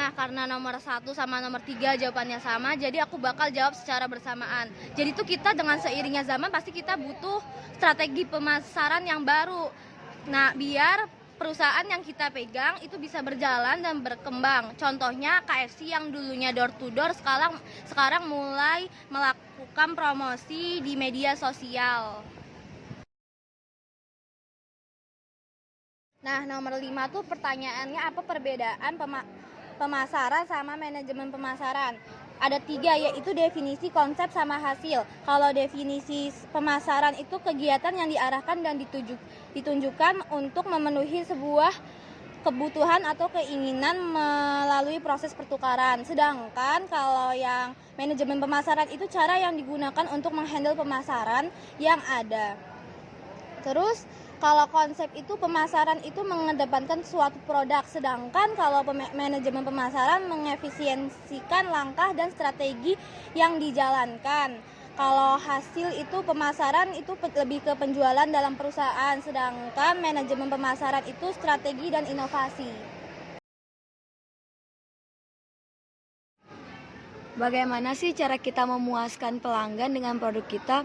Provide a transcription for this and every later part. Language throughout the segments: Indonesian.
Nah, karena nomor 1 sama nomor 3 jawabannya sama, jadi aku bakal jawab secara bersamaan. Jadi tuh kita dengan seiringnya zaman pasti kita butuh strategi pemasaran yang baru. Nah, biar perusahaan yang kita pegang itu bisa berjalan dan berkembang. Contohnya KFC yang dulunya door to door sekarang mulai melakukan promosi di media sosial. Nah, nomor 5 tuh pertanyaannya apa perbedaan pemasaran sama manajemen pemasaran? Ada 3, yaitu definisi, konsep, sama hasil. Kalau definisi pemasaran itu kegiatan yang diarahkan dan ditunjukkan untuk memenuhi sebuah kebutuhan atau keinginan melalui proses pertukaran. Sedangkan kalau yang manajemen pemasaran itu cara yang digunakan untuk menghandle pemasaran yang ada. Terus kalau konsep itu pemasaran itu mengedepankan suatu produk, sedangkan kalau manajemen pemasaran mengefisiensikan langkah dan strategi yang dijalankan. Kalau hasil itu pemasaran itu lebih ke penjualan dalam perusahaan, sedangkan manajemen pemasaran itu strategi dan inovasi. Bagaimana sih cara kita memuaskan pelanggan dengan produk kita?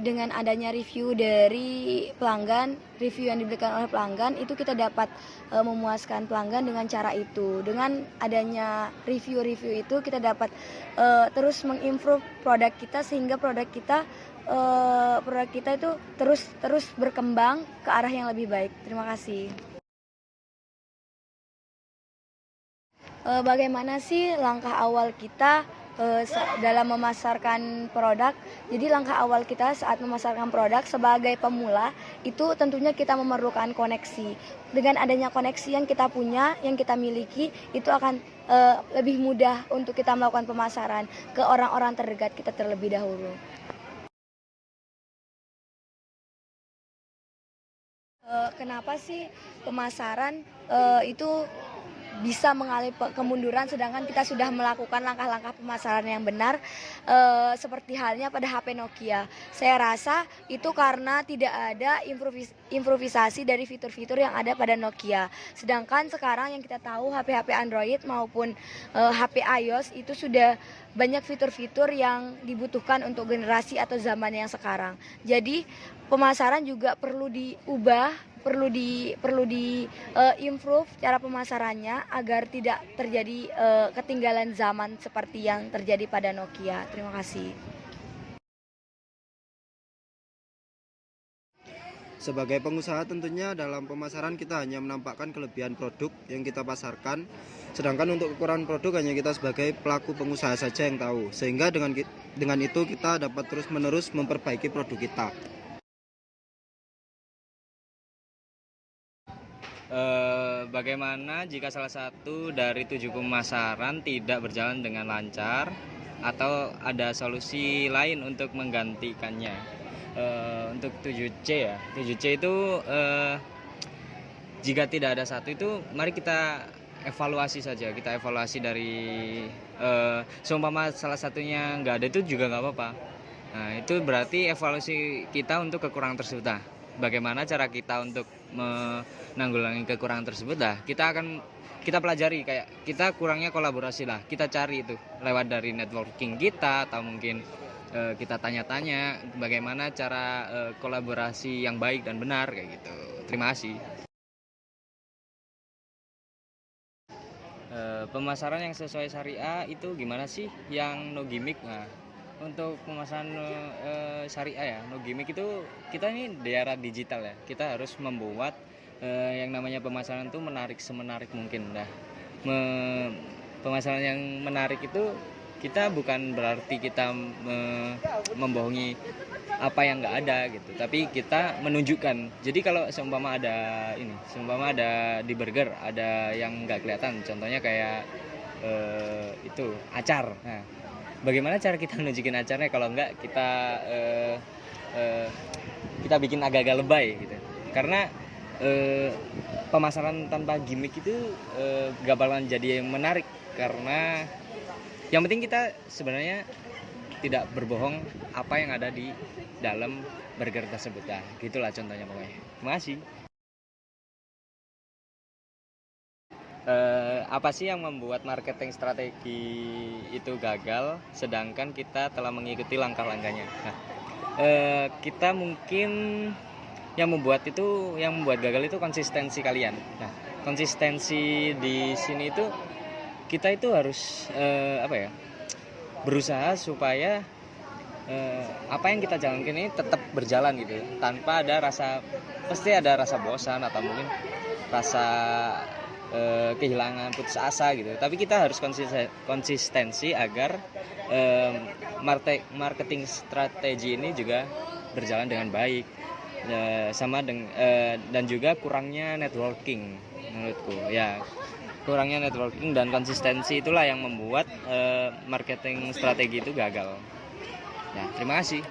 Dengan adanya review dari pelanggan, review yang diberikan oleh pelanggan, itu kita dapat memuaskan pelanggan dengan cara itu. Dengan adanya review-review itu kita dapat terus mengimprove produk kita sehingga produk kita itu terus berkembang ke arah yang lebih baik. Terima kasih. Bagaimana sih langkah awal kita dalam memasarkan produk? Jadi langkah awal kita saat memasarkan produk sebagai pemula itu tentunya kita memerlukan koneksi. Dengan adanya koneksi yang kita punya, yang kita miliki, itu akan lebih mudah untuk kita melakukan pemasaran ke orang-orang terdekat kita terlebih dahulu. Kenapa sih pemasaran itu bisa mengalami kemunduran sedangkan kita sudah melakukan langkah-langkah pemasaran yang benar, seperti halnya pada HP Nokia. Saya rasa itu karena tidak ada improvisasi dari fitur-fitur yang ada pada Nokia. Sedangkan sekarang yang kita tahu HP-HP Android maupun HP iOS itu sudah banyak fitur-fitur yang dibutuhkan untuk generasi atau zaman yang sekarang. Jadi pemasaran juga perlu diubah, perlu di improve cara pemasarannya agar tidak terjadi ketinggalan zaman seperti yang terjadi pada Nokia. Terima kasih. Sebagai pengusaha tentunya dalam pemasaran kita hanya menampakkan kelebihan produk yang kita pasarkan, sedangkan untuk kekurangan produk hanya kita sebagai pelaku pengusaha saja yang tahu. Sehingga dengan itu kita dapat terus-menerus memperbaiki produk kita. Bagaimana jika salah satu dari 7 pemasaran tidak berjalan dengan lancar atau ada solusi lain untuk menggantikannya? Untuk 7C ya, 7C itu jika tidak ada satu itu mari kita evaluasi saja. Kita evaluasi dari seumpama salah satunya nggak ada itu juga nggak apa-apa. Nah itu berarti evaluasi kita untuk kekurangan tersebut. Nah, bagaimana cara kita untuk menanggulangi kekurangan tersebut? Kita pelajari, kayak kita kurangnya kolaborasi lah, kita cari itu lewat dari networking kita atau mungkin kita tanya-tanya bagaimana cara kolaborasi yang baik dan benar kayak gitu. Terima kasih. Pemasaran yang sesuai syariah itu gimana sih? Yang no gimmick. Nah, untuk pemasaran syariah ya, no gimmick itu kita ini di era digital ya. Kita harus membuat yang namanya pemasaran itu semenarik mungkin. Nah, pemasaran yang menarik itu kita bukan berarti kita membohongi apa yang nggak ada gitu, tapi kita menunjukkan. Jadi kalau seumpama ada di burger ada yang nggak kelihatan, contohnya kayak itu acar. Nah, bagaimana cara kita nunjukin acarnya kalau nggak kita bikin agak-agak lebay gitu, karena pemasaran tanpa gimmick itu gak bakalan jadi yang menarik, karena yang penting kita sebenarnya tidak berbohong apa yang ada di dalam burger tersebut. Nah, gitulah contohnya pokoknya. Terima kasih. apa sih yang membuat marketing strategi itu gagal sedangkan kita telah mengikuti langkah-langkahnya. Nah, kita mungkin yang membuat gagal itu konsistensi kalian. Nah, konsistensi di sini itu kita itu harus berusaha supaya apa yang kita jalankan ini tetap berjalan gitu, tanpa ada pasti ada rasa bosan atau mungkin rasa kehilangan putus asa gitu. Tapi kita harus konsistensi agar marketing strategi ini juga berjalan dengan baik, dan juga kurangnya networking menurutku ya. Kurangnya networking dan konsistensi itulah yang membuat marketing strategi itu gagal. Ya, terima kasih.